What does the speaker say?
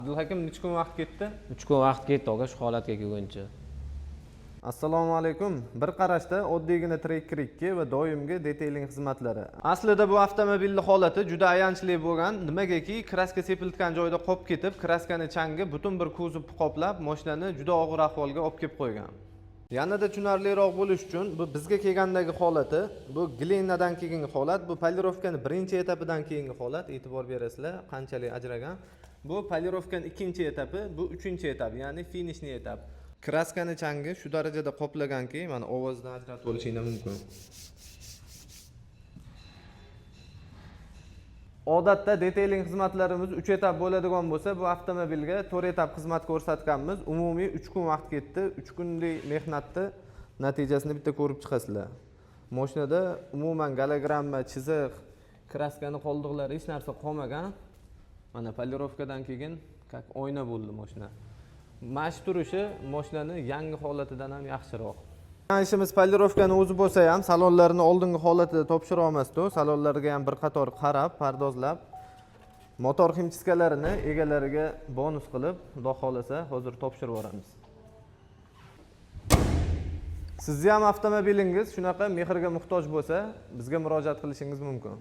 Abdulhakim necha kun vaqt ketdi? 3 kun vaqt ketdi aka shu holatga kelguncha. Assalomu alaykum. Bir qarashda oddiygina Tracker 2 va doimgi detailing xizmatlari. Aslida bu avtomobilning holati juda ayanchli bo'lgan. Nimagaki, kraska sepilgan joyda qolib ketib, kraskani changi butun bir kuzovni qoplab, mashinani juda og'ir ahvolga olib kelib qo'ygan. Yanada tushunarliroq bo'lish uchun bu bizga kelgandagi holati, bu Glenadan kelgan holat, bu polirovkaning birinchi etapidan keyingi holat. E'tibor berasizlar, qanchalik ajragan. Bu polirovkaning ikkinchi etapi, bu uchinchi etap, ya'ni finishni etap. Kraskani changi shu darajada qoplaganki, mana ovozdan ajratib olishingiz mumkin. Odatda detailing xizmatlarimiz 3 etap bo'ladigan bo'lsa, bu avtomobilga 4 etap xizmat ko'rsatganmiz. Umumiy 3 kun vaqt ketdi. 3 kunlik mehnatni natijasini bitta ko'rib chiqasizlar. Mashinada umuman gologramma, chiziq, kraskani qoldiqlari hech narsa qolmagan. Mana polirovkadan keyin oyna bo'ldi mashina. Mash turishi mashinani yangi holatidan ham yaxshiroq. Ishimiz polirovkani o'zi bo'lsa ham, salonlarni oldingi holatida topshira olmasdi. Salonlarga ham bir qator qarab, pardozlab, motor ximchiskalarini egalariga bonus qilib, xudo xolasa, hozir topshirib yuboramiz. Sizni ham avtomobilingiz shunaqa mehrga muhtoj bo'lsa, bizga murojaat qilishingiz mumkin.